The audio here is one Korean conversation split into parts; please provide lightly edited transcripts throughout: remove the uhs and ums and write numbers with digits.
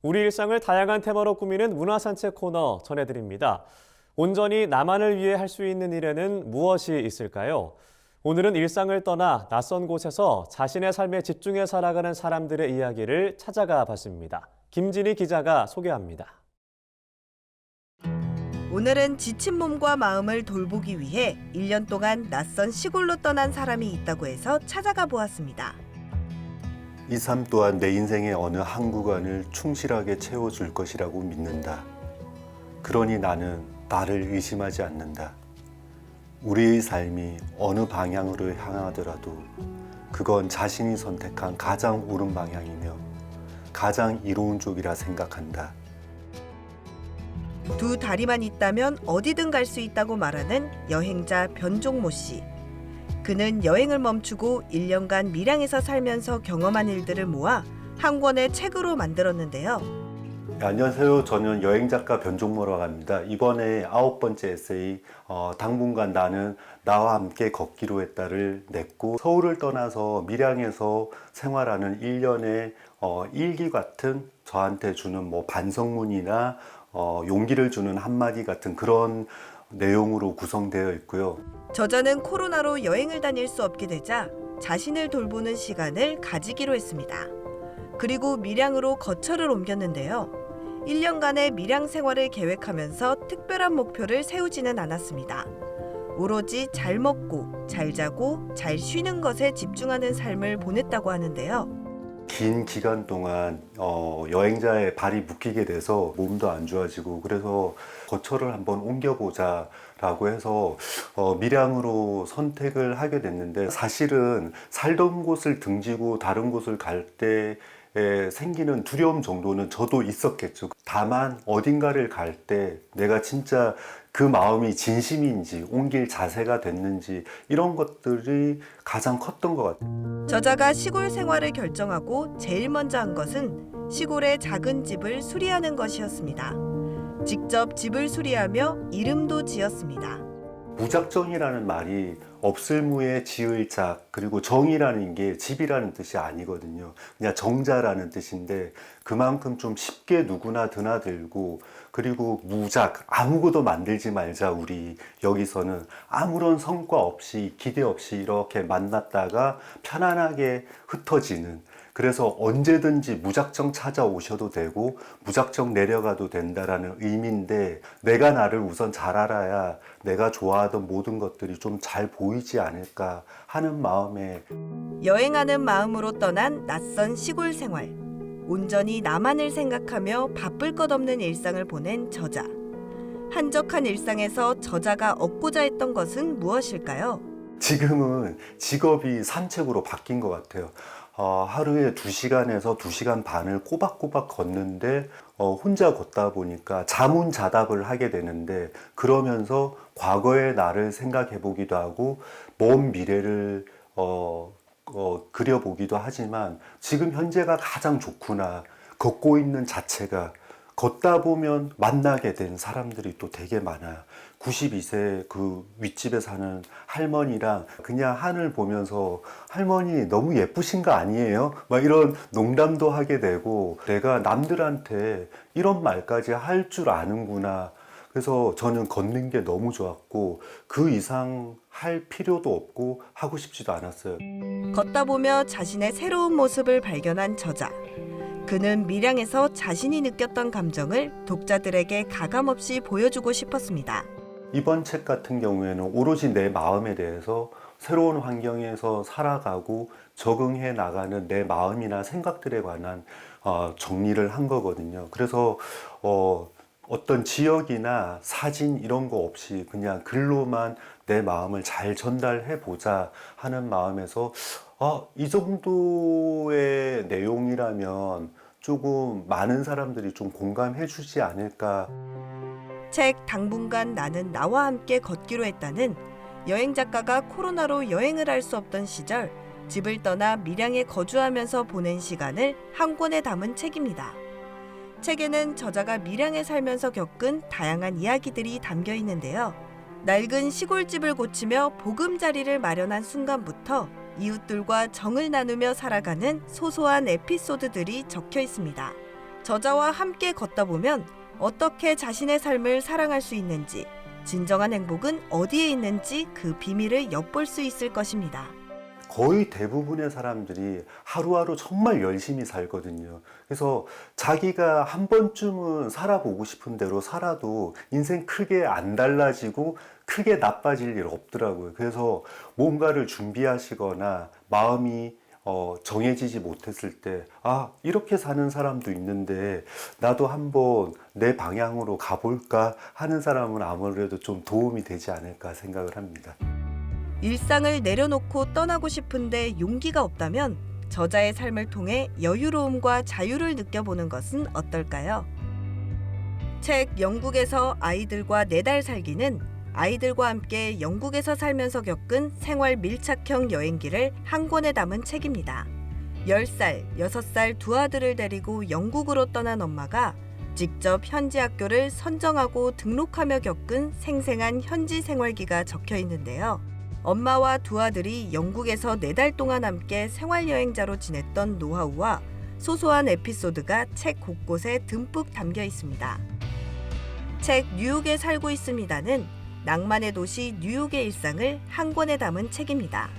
우리 일상을 다양한 테마로 꾸미는 문화산책 코너 전해드립니다. 온전히 나만을 위해 할 수 있는 일에는 무엇이 있을까요? 오늘은 일상을 떠나 낯선 곳에서 자신의 삶에 집중해 살아가는 사람들의 이야기를 찾아가 봤습니다. 김진희 기자가 소개합니다. 오늘은 지친 몸과 마음을 돌보기 위해 1년 동안 낯선 시골로 떠난 사람이 있다고 해서 찾아가 보았습니다. 이 삶 또한 내 인생의 어느 한 구간을 충실하게 채워줄 것이라고 믿는다. 그러니 나는 나를 의심하지 않는다. 우리의 삶이 어느 방향으로 향하더라도 그건 자신이 선택한 가장 옳은 방향이며 가장 이로운 쪽이라 생각한다. 두 다리만 있다면 어디든 갈 수 있다고 말하는 여행자 변종모 씨. 그는 여행을 멈추고 1년간 밀양에서 살면서 경험한 일들을 모아 한 권의 책으로 만들었는데요. 네, 안녕하세요. 저는 여행작가 변종모라고 합니다. 이번에 9번째 에세이 당분간 나는 나와 함께 걷기로 했다를 냈고, 서울을 떠나서 밀양에서 생활하는 1년의 일기 같은 저한테 주는 뭐 반성문이나 용기를 주는 한마디 같은 그런 내용으로 구성되어 있고요. 저자는 코로나로 여행을 다닐 수 없게 되자 자신을 돌보는 시간을 가지기로 했습니다. 그리고 밀양으로 거처를 옮겼는데요. 1년간의 밀양 생활을 계획하면서 특별한 목표를 세우지는 않았습니다. 오로지 잘 먹고, 잘 자고, 잘 쉬는 것에 집중하는 삶을 보냈다고 하는데요. 긴 기간 동안 여행자의 발이 묶이게 돼서 몸도 안 좋아지고, 그래서 거처를 한번 옮겨보자 라고 해서 밀양으로 선택을 하게 됐는데, 사실은 살던 곳을 등지고 다른 곳을 갈 때 생기는 두려움 정도는 저도 있었겠죠. 다만 어딘가를 갈 때 내가 진짜 그 마음이 진심인지 옮길 자세가 됐는지 이런 것들이 가장 컸던 것 같아요. 저자가 시골 생활을 결정하고 제일 먼저 한 것은 시골의 작은 집을 수리하는 것이었습니다. 직접 집을 수리하며 이름도 지었습니다. 무작정이라는 말이 없을 무에 지을 작, 그리고 정이라는 게 집이라는 뜻이 아니거든요. 그냥 정자라는 뜻인데, 그만큼 좀 쉽게 누구나 드나들고, 그리고 무작, 아무것도 만들지 말자. 우리 여기서는 아무런 성과 없이 기대 없이 이렇게 만났다가 편안하게 흩어지는, 그래서 언제든지 무작정 찾아오셔도 되고 무작정 내려가도 된다라는 의미인데, 내가 나를 우선 잘 알아야 내가 좋아하던 모든 것들이 좀 잘 보이지 않을까 하는 마음에, 여행하는 마음으로 떠난 낯선 시골 생활. 온전히 나만을 생각하며 바쁠 것 없는 일상을 보낸 저자. 한적한 일상에서 저자가 얻고자 했던 것은 무엇일까요? 지금은 직업이 산책으로 바뀐 것 같아요. 하루에 2시간에서 2시간 반을 꼬박꼬박 걷는데, 혼자 걷다 보니까 자문자답을 하게 되는데, 그러면서 과거의 나를 생각해 보기도 하고 먼 미래를 그려보기도 하지만, 지금 현재가 가장 좋구나. 걷고 있는 자체가, 걷다 보면 만나게 된 사람들이 또 되게 많아요. 92세 그 윗집에 사는 할머니랑 그냥 하늘 보면서, 할머니 너무 예쁘신 거 아니에요? 막 이런 농담도 하게 되고, 내가 남들한테 이런 말까지 할 줄 아는구나. 그래서 저는 걷는 게 너무 좋았고, 그 이상 할 필요도 없고 하고 싶지도 않았어요. 걷다 보며 자신의 새로운 모습을 발견한 저자. 그는 밀양에서 자신이 느꼈던 감정을 독자들에게 가감없이 보여주고 싶었습니다. 이번 책 같은 경우에는 오로지 내 마음에 대해서 새로운 환경에서 살아가고 적응해 나가는 내 마음이나 생각들에 관한 정리를 한 거거든요. 그래서 어떤 지역이나 사진 이런 거 없이 그냥 글로만 내 마음을 잘 전달해 보자 하는 마음에서, 이 정도의 내용이라면 조금 많은 사람들이 좀 공감해 주지 않을까. 책 당분간 나는 나와 함께 걷기로 했다는 여행 작가가 코로나로 여행을 할 수 없던 시절 집을 떠나 밀양에 거주하면서 보낸 시간을 한 권에 담은 책입니다. 책에는 저자가 밀양에 살면서 겪은 다양한 이야기들이 담겨 있는데요. 낡은 시골집을 고치며 보금자리를 마련한 순간부터 이웃들과 정을 나누며 살아가는 소소한 에피소드들이 적혀 있습니다. 저자와 함께 걷다 보면 어떻게 자신의 삶을 사랑할 수 있는지, 진정한 행복은 어디에 있는지 그 비밀을 엿볼 수 있을 것입니다. 거의 대부분의 사람들이 하루하루 정말 열심히 살거든요. 그래서 자기가 한 번쯤은 살아보고 싶은 대로 살아도 인생 크게 안 달라지고 크게 나빠질 일 없더라고요. 그래서 뭔가를 준비하시거나 마음이 정해지지 못했을 때, 아, 이렇게 사는 사람도 있는데 나도 한번 내 방향으로 가볼까 하는 사람은 아무래도 좀 도움이 되지 않을까 생각을 합니다. 일상을 내려놓고 떠나고 싶은데 용기가 없다면 저자의 삶을 통해 여유로움과 자유를 느껴보는 것은 어떨까요? 책 영국에서 아이들과 4달 살기는 아이들과 함께 영국에서 살면서 겪은 생활 밀착형 여행기를 한 권에 담은 책입니다. 10살, 6살 두 아들을 데리고 영국으로 떠난 엄마가 직접 현지 학교를 선정하고 등록하며 겪은 생생한 현지 생활기가 적혀 있는데요. 엄마와 두 아들이 영국에서 4달 동안 함께 생활여행자로 지냈던 노하우와 소소한 에피소드가 책 곳곳에 듬뿍 담겨 있습니다. 책 뉴욕에 살고 있습니다는 낭만의 도시 뉴욕의 일상을 한 권에 담은 책입니다.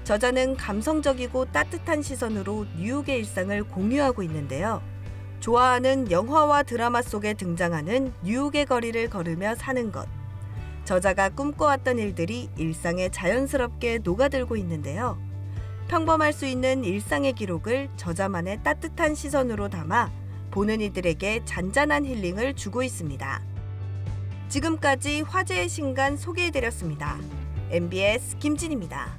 저자는 감성적이고 따뜻한 시선으로 뉴욕의 일상을 공유하고 있는데요. 좋아하는 영화와 드라마 속에 등장하는 뉴욕의 거리를 걸으며 사는 것. 저자가 꿈꿔왔던 일들이 일상에 자연스럽게 녹아들고 있는데요. 평범할 수 있는 일상의 기록을 저자만의 따뜻한 시선으로 담아 보는 이들에게 잔잔한 힐링을 주고 있습니다. 지금까지 화제의 신간 소개해드렸습니다. MBS 김진입니다.